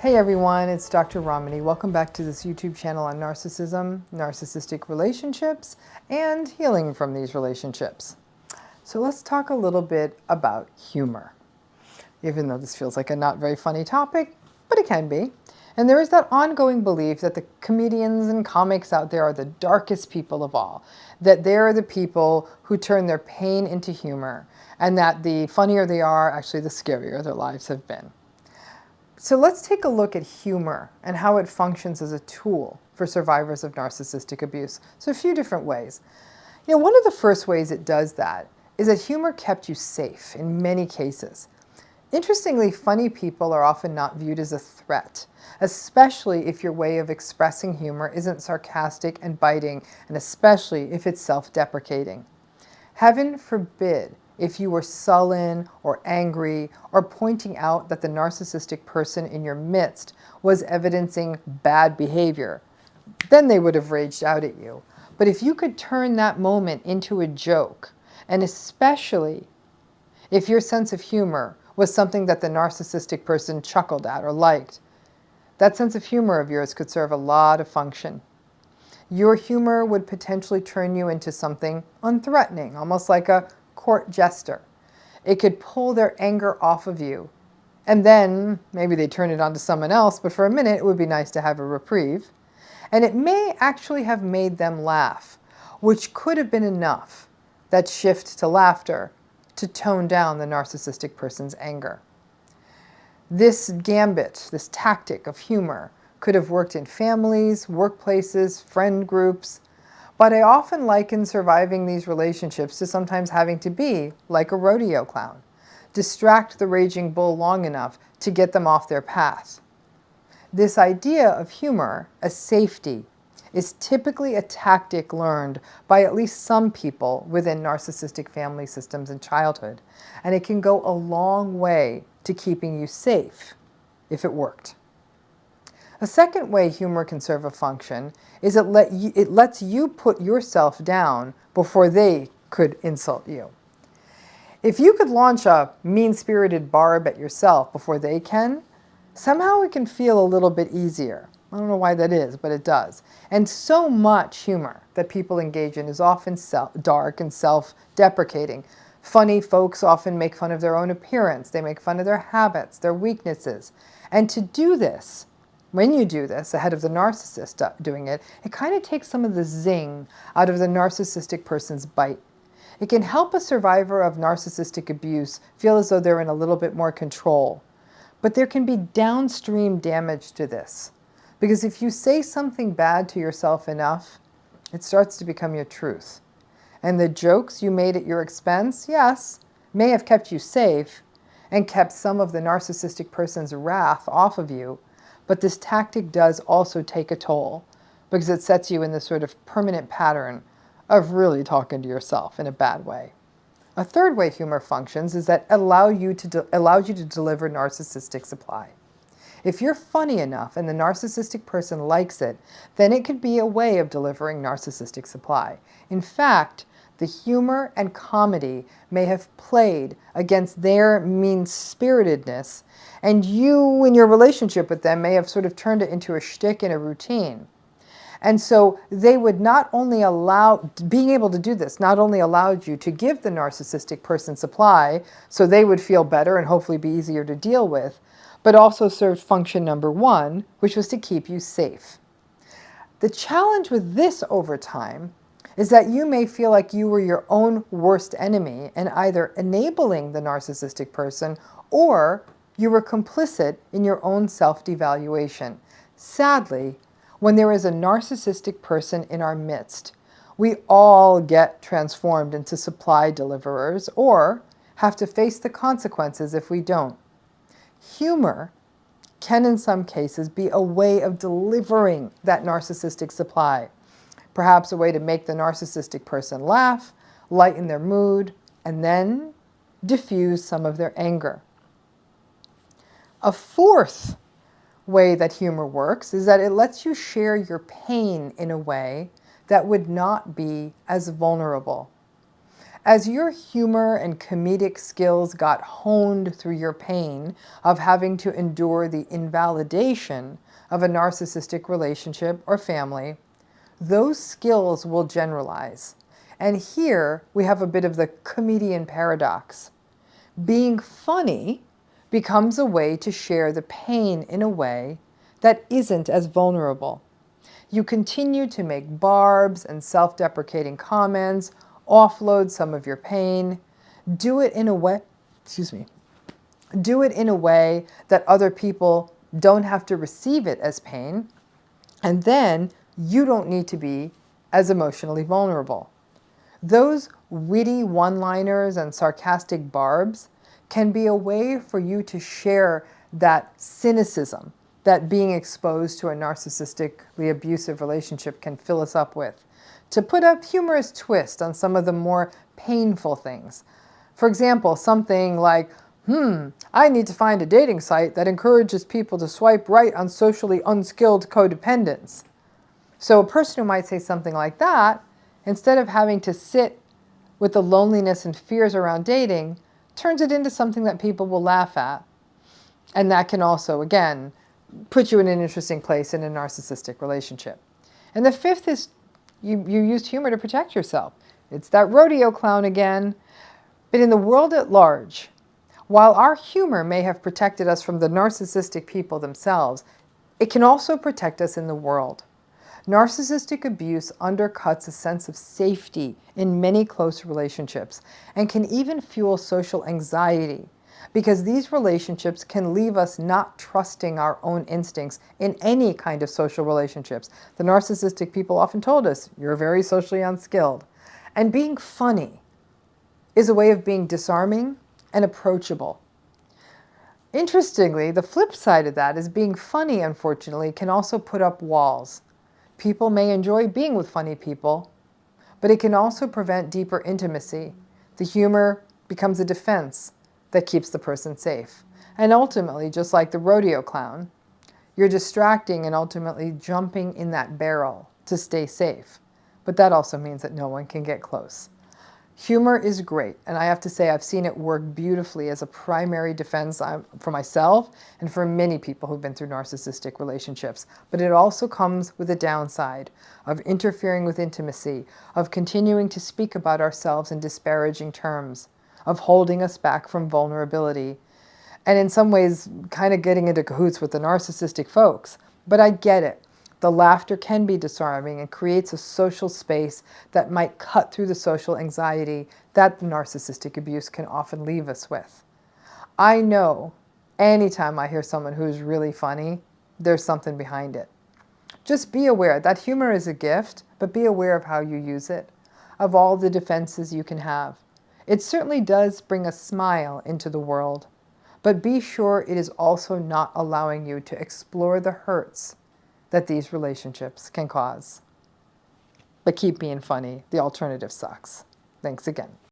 Hey everyone, it's Dr. Ramani. Welcome back to this YouTube channel on narcissism, narcissistic relationships, and healing from these relationships. So let's talk a little bit about humor, even though this feels like a not very funny topic, but it can be. And there is that ongoing belief that the comedians and comics out there are the darkest people of all, that they're the people who turn their pain into humor, and that the funnier they are, actually the scarier their lives have been. So let's take a look at humor and how it functions as a tool for survivors of narcissistic abuse. So a few different ways. One of the first ways it does that is that humor kept you safe in many cases. Interestingly, funny people are often not viewed as a threat, especially if your way of expressing humor isn't sarcastic and biting, and especially if it's self-deprecating. Heaven forbid if you were sullen or angry or pointing out that the narcissistic person in your midst was evidencing bad behavior. Then they would have raged out at you. But if you could turn that moment into a joke, and especially if your sense of humor was something that the narcissistic person chuckled at or liked, that sense of humor of yours could serve a lot of function. Your humor would potentially turn you into something unthreatening, almost like a court jester. It could pull their anger off of you, and then maybe they turn it onto someone else, but for a minute it would be nice to have a reprieve. And it may actually have made them laugh, which could have been enough, that shift to laughter, to tone down the narcissistic person's anger. This gambit, this tactic of humor, could have worked in families, workplaces, friend groups, but I often liken surviving these relationships to sometimes having to be like a rodeo clown. Distract the raging bull long enough to get them off their path. This idea of humor as safety is typically a tactic learned by at least some people within narcissistic family systems in childhood, and it can go a long way to keeping you safe if it worked. A second way humor can serve a function is it lets you put yourself down before they could insult you. If you could launch a mean-spirited barb at yourself before they can, somehow it can feel a little bit easier. I don't know why that is, but it does. And so much humor that people engage in is often dark and self-deprecating. Funny folks often make fun of their own appearance. They make fun of their habits, their weaknesses. And to do this, when you do this ahead of the narcissist doing it, it kind of takes some of the zing out of the narcissistic person's bite. It can help a survivor of narcissistic abuse feel as though they're in a little bit more control. But there can be downstream damage to this. Because if you say something bad to yourself enough, it starts to become your truth. And the jokes you made at your expense, yes, may have kept you safe and kept some of the narcissistic person's wrath off of you, but this tactic does also take a toll because it sets you in this sort of permanent pattern of really talking to yourself in a bad way. A third way humor functions is that it allows you to deliver narcissistic supply. If you're funny enough and the narcissistic person likes it, then it could be a way of delivering narcissistic supply. In fact, the humor and comedy may have played against their mean-spiritedness, and you, in your relationship with them, may have sort of turned it into a shtick and a routine. And so they would being able to do this not only allowed you to give the narcissistic person supply, so they would feel better and hopefully be easier to deal with, but also served function number one, which was to keep you safe. The challenge with this over time is that you may feel like you were your own worst enemy and either enabling the narcissistic person or you were complicit in your own self-devaluation. Sadly, when there is a narcissistic person in our midst, we all get transformed into supply deliverers or have to face the consequences if we don't. Humor can in some cases be a way of delivering that narcissistic supply. Perhaps a way to make the narcissistic person laugh, lighten their mood, and then diffuse some of their anger. A fourth way that humor works is that it lets you share your pain in a way that would not be as vulnerable. As your humor and comedic skills got honed through your pain of having to endure the invalidation of a narcissistic relationship or family, those skills will generalize. And here we have a bit of the comedian paradox. Being funny becomes a way to share the pain in a way that isn't as vulnerable. You continue to make barbs and self-deprecating comments, offload some of your pain, do it in a way that other people don't have to receive it as pain, and then you don't need to be as emotionally vulnerable. Those witty one-liners and sarcastic barbs can be a way for you to share that cynicism that being exposed to a narcissistically abusive relationship can fill us up with, to put a humorous twist on some of the more painful things. For example, something like, I need to find a dating site that encourages people to swipe right on socially unskilled codependents. So a person who might say something like that, instead of having to sit with the loneliness and fears around dating, turns it into something that people will laugh at. And that can also, again, put you in an interesting place in a narcissistic relationship. And the fifth is you used humor to protect yourself. It's that rodeo clown again. But in the world at large, while our humor may have protected us from the narcissistic people themselves, it can also protect us in the world. Narcissistic abuse undercuts a sense of safety in many close relationships and can even fuel social anxiety, because these relationships can leave us not trusting our own instincts in any kind of social relationships. The narcissistic people often told us, you're very socially unskilled. And being funny is a way of being disarming and approachable. Interestingly, the flip side of that is being funny, unfortunately, can also put up walls. People may enjoy being with funny people, but it can also prevent deeper intimacy. The humor becomes a defense that keeps the person safe. And ultimately, just like the rodeo clown, you're distracting and ultimately jumping in that barrel to stay safe. But that also means that no one can get close. Humor is great, and I have to say I've seen it work beautifully as a primary defense for myself and for many people who've been through narcissistic relationships. But it also comes with a downside of interfering with intimacy, of continuing to speak about ourselves in disparaging terms, of holding us back from vulnerability, and in some ways kind of getting into cahoots with the narcissistic folks. But I get it. The laughter can be disarming and creates a social space that might cut through the social anxiety that the narcissistic abuse can often leave us with. I know anytime I hear someone who's really funny, there's something behind it. Just be aware that humor is a gift, but be aware of how you use it, of all the defenses you can have. It certainly does bring a smile into the world, but be sure it is also not allowing you to explore the hurts that these relationships can cause. But keep being funny. The alternative sucks. Thanks again.